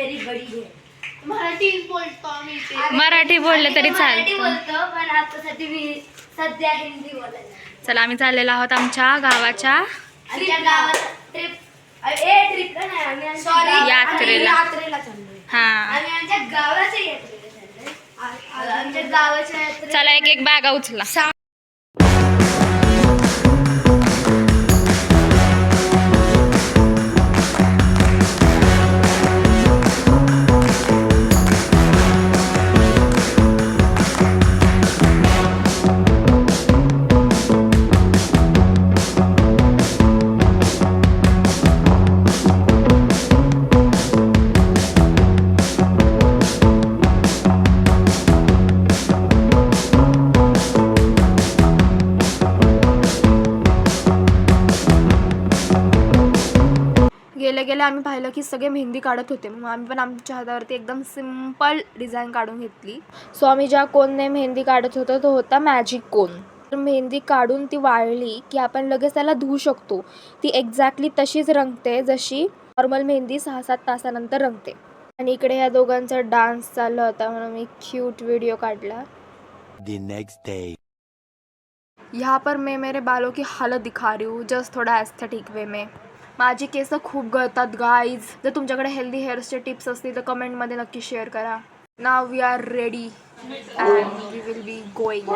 मेरी बड़ी बहन. मराठी बोलतो आम्ही. मराठी बोललं तरी मराठी चालतं. बोलतो पण आतासाठी मी सध्या हिंदी बोलायला. चला आम्ही चाललेलो आहोत आमच्या गावाच्या आमच्या गावात ट्रिप ट्रिप नाही आम्ही सॉरी यात्रेला चाललोय. हा आम्ही आमच्या गावाच्या यात्रेला चाललोय. आमच्या गावाच्या यात्रेला चला एक एक बॅगा उचला. गेले गेले आम्ही पाहिलं की सगळे मेहंदी काढत होते, मग आम्ही पण आमच्या हातावरती एकदम सिम्पल डिझाईन काढून घेतली. सो आम्ही ज्या कोनने मेहंदी काढत होतो तो होता मॅजिक कोन. मेहंदी काढून ती वाळली की आपण लगेच त्याला धुवू शकतो. ती एक्झॅक्टली तशीच रंगते जशी नॉर्मल मेहंदी 6-7 तासानंतर रंगते. आणि इकडे ह्या दोघांचा डान्स चालला होता म्हणून मी क्यूट व्हिडिओ काढला. The next day. यहाँ पर मैं मेरे बालों की हालत दिखा रही हूँ जस्ट थोड़ा एस्थेटिक वे में. माझी केस खूप गळतात गाईज. जर तुमच्याकडे हेल्दी हेअर्सचे टिप्स असतील तर कमेंटमध्ये नक्की शेअर करा. Now we are ready and we will be going.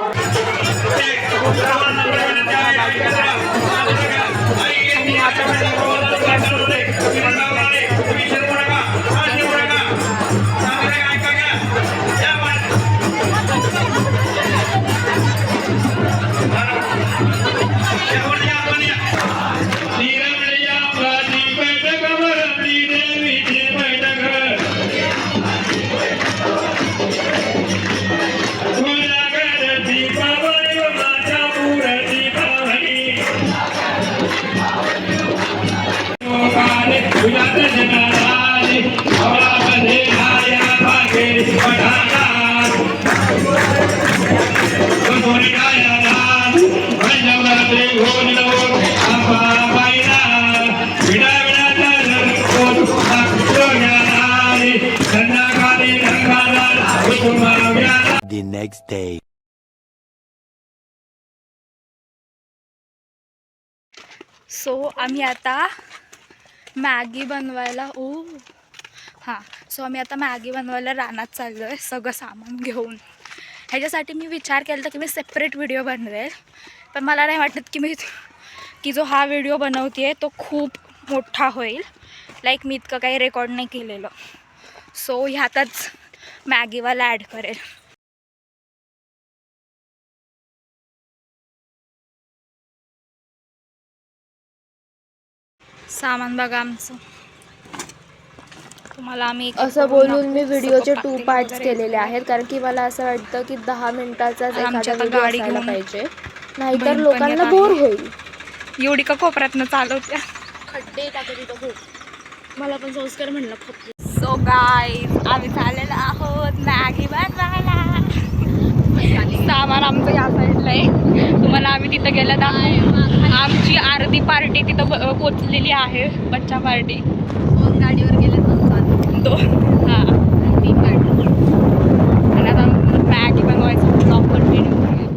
The next day. So आम्ही आता मॅगी बनवायला आम्ही आता मॅगी बनवायला रानात चाललो आहे सगळं सामान घेऊन. ह्याच्यासाठी मी विचार केला होता की मी सेपरेट व्हिडिओ बनवेल, पण मला नाही वाटत की जो हा व्हिडिओ बनवते तो खूप मोठा होईल. लाईक मी इतकं काही रेकॉर्ड नाही केलेलं. सो ह्यातच मॅगीवाला ॲड करेल. सामान बघा आमचं. तुम्हाला आम्ही असं बोलून मी व्हिडिओचे 2 पार्ट्स केलेले आहेत, कारण की मला असं वाटतं की 10 मिनिटाचाच एखादा व्हिडिओ असायला पाहिजे, नाहीतर लोकांना बोर होईल. एवढी का कोपऱ्यातनं चालवत्या. खड्डे टाकत मला पण संस्कार म्हणलं. सो गाईज आम्ही चाललेलो आहोत मॅगी बनवायला. सामान आमचं या साईडला आहे. तुम्हाला आम्ही तिथं गेलं तर आमची अर्धी पार्टी तिथं पोचलेली आहे. बच्चा पार्टी 2 गाडीवर गेले 2 हां 3 पार्टी. आणि आता मॅगी बनवायचं ब्लॉग कंटिन्यू करूया.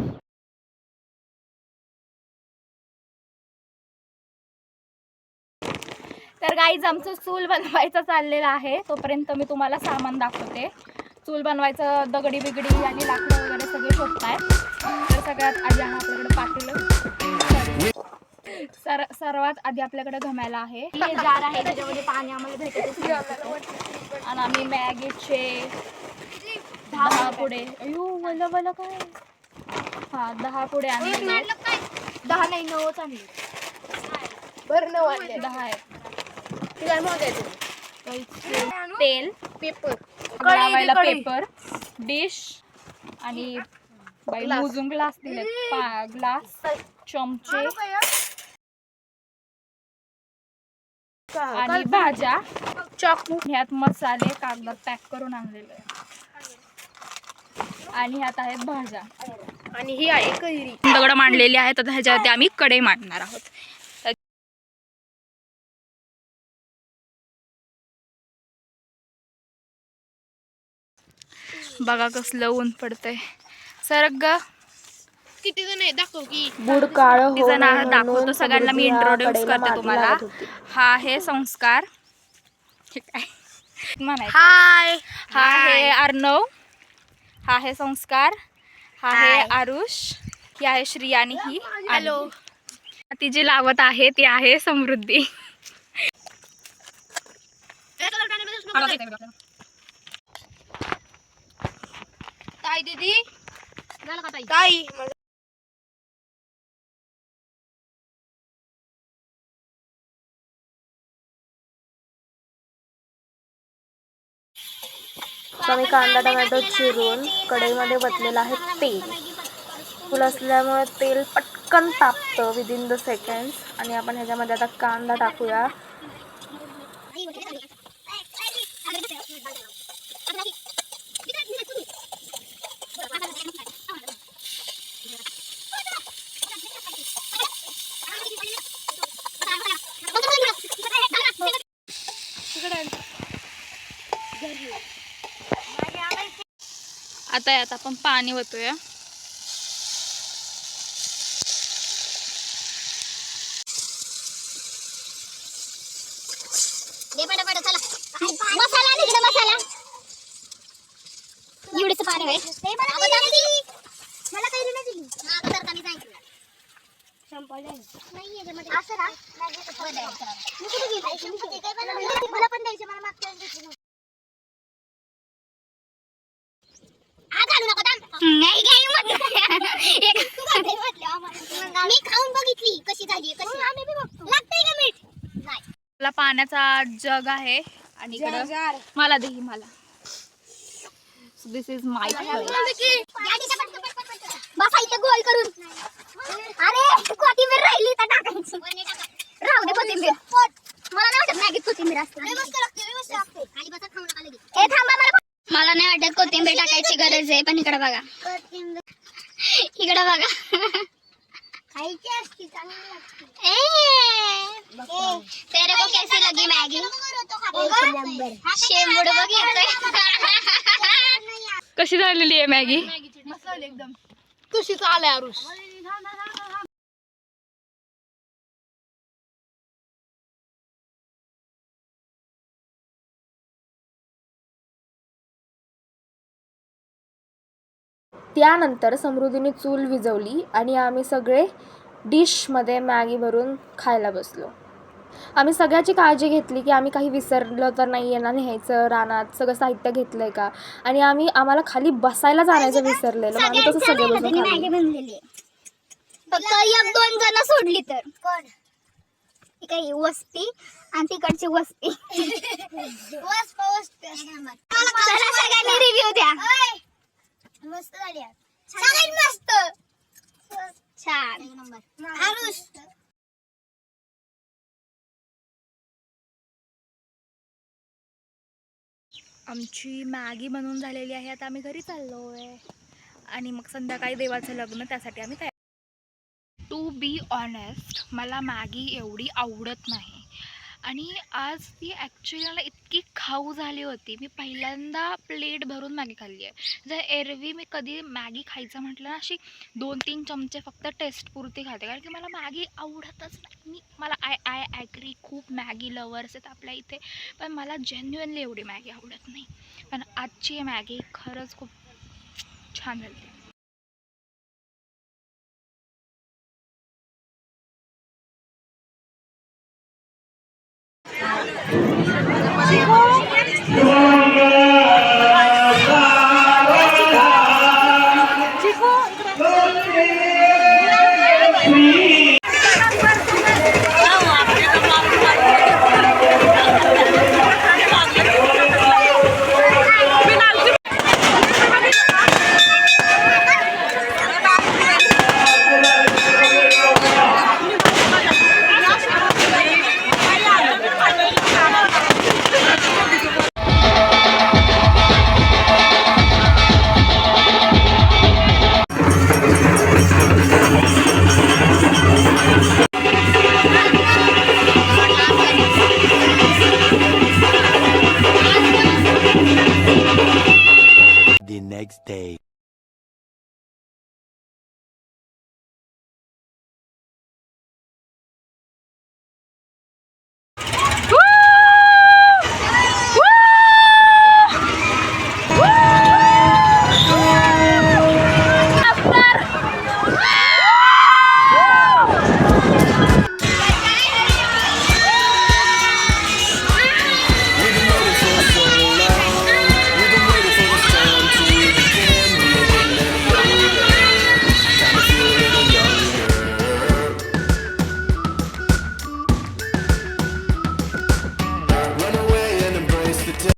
तर गाईज आमचं चूल बनवायचं चाललेलं आहे. तोपर्यंत मी तुम्हाला सामान दाखवते. चूल बनवायचं दगडी बिगडी आणि लाकडं वगैरे सगळे शोधताय. तर सगळ्यात आधी आपल्याकडे पातेलं. सर्वात आधी आपल्याकडे घमेला आहे. हे जार आहे त्याच्यामध्ये पाणी आम्हाला भेटत. आणि आम्ही मॅगीचे 10 पुढे मला काय 10 पुढे आणले. 10 नाही 9 आणले. बरं 9 आणले. 10 आहेत. काय मोजायचं? तेल, पेपर, लावायला पेपर, डिश आणि मोजून ग्लास दिले. ग्लास, चमचे आणि भाज्या, चाकू. ह्यात मसाले कागदात पॅक करून आणलेले आणि ह्यात आहेत भाज्या. आणि ही आहे कैरी. दगड मांडलेली आहेत. आता ह्याच्यावरती आम्ही कढई मांडणार आहोत. बघा कसलं ऊन पडतंय. सरग किती जण आहे दाखव की. बुड काळ हो तिचं नाव नये दाखवतो म्हणून सगळ्यांना. मी समृद्धी ह्या इंट्रोड्यूस कडेला करते माती तुम्हाला. लावत होती. हा आहे संस्कार. हे काय म्हणायचं. हाय. हा आहे अर्णव. हा आहे संस्कार. हा आहे आरुष. ही आहे श्री आणि ही हॅलो. ती जी लावत आहे ती आहे समृद्धी. ताई दीदी झालं का ताई? तर मी कांदा टोमॅटो चिरून कढईमध्ये वतलेला आहे तेल. फुल असल्यामुळे तेल पटकन तापतं विदिन द सेकंड्स. आणि आपण ह्याच्यामध्ये आता कांदा टाकूया. आता यात आपण पाणी ओतूया. मसाला निघलं मसाला एवढेच पाणी होय. मला काही नाही दिली. आता तर कमी जायचं नाहीये जे मध्ये असं ना मी कुठे गेली. मला पण द्यायचं. मला मागच्या वेळेस घेतली. घालू नको नाही मी खाऊन बघितली कशी झाली. कशी आम्ही बी बघतो. लागतंय का मीठ? नाही. आपला पाण्याचा जग आहे आणि इकडं मला दे ही मला. दिस इज माय बसा इथं गोल करून. अरे कोथिंबीर राहिली तर टाकायची. राहू दे कोथिंबीर. मला नाही वाटत मॅगीत कोथिंबीर असते. ए थांबा मला नाही वाटत कोथिंबीर टाकायची गरज आहे. पण इकडे बघा. इकडे बघा. खायची असती चांगली लागते. तेरे को कैसी लगी मैगी? शेंबूड बघितलं. कशी झालेली आहे मॅगी? मसाले एकदम तुशीच आलाय आरुष. त्यानंतर समृद्धीने चूल विझवली आणि आम्ही सगळे डिशमध्ये मॅगी भरून खायला बसलो. आम्ही सगळ्याची काळजी घेतली की आम्ही काही विसरलं तर नाही आहे ना न्यायचं. रानात सगळं साहित्य घेतलं आहे का. आणि आम्हाला खाली बसायला जाण्याचं विसरलेलं. आम्ही तसं सगळे बसून मॅगी बनलेली. फक्त एक दोन जण सोडली तर कोण. काही वस्ती आणि तिकडची वस्ती. चला सगळ्यांनी रिव्ह्यू द्या. मस्त झाली. सगळ्यात मस्त. छान. आरुष आमची मॅगी बनवून झालेली आहे. आता आम्ही घरी चाललो आहे आणि मग संध्याकाळी देवाचं लग्न त्यासाठी आम्ही तयार. टू बी ऑनेस्ट मला मॅगी एवढी आवडत नाही आणि आज ती ॲक्च्युली मला इतकी खाऊ झाली होती. मी पहिल्यांदा प्लेट भरून मॅगी खाल्ली आहे. जर एरवी मी कधी मॅगी खायचं म्हटलं ना अशी 2-3 चमचे फक्त टेस्टपुरती खाते. कारण की मला मॅगी आवडतच नाही. मला आय ॲग्री खूप मॅगी लवर्स आहेत आपल्या इथे. पण मला जेन्युअनली एवढी मॅगी आवडत नाही. पण आजची मॅगी खरंच खूप छान झाली. next day.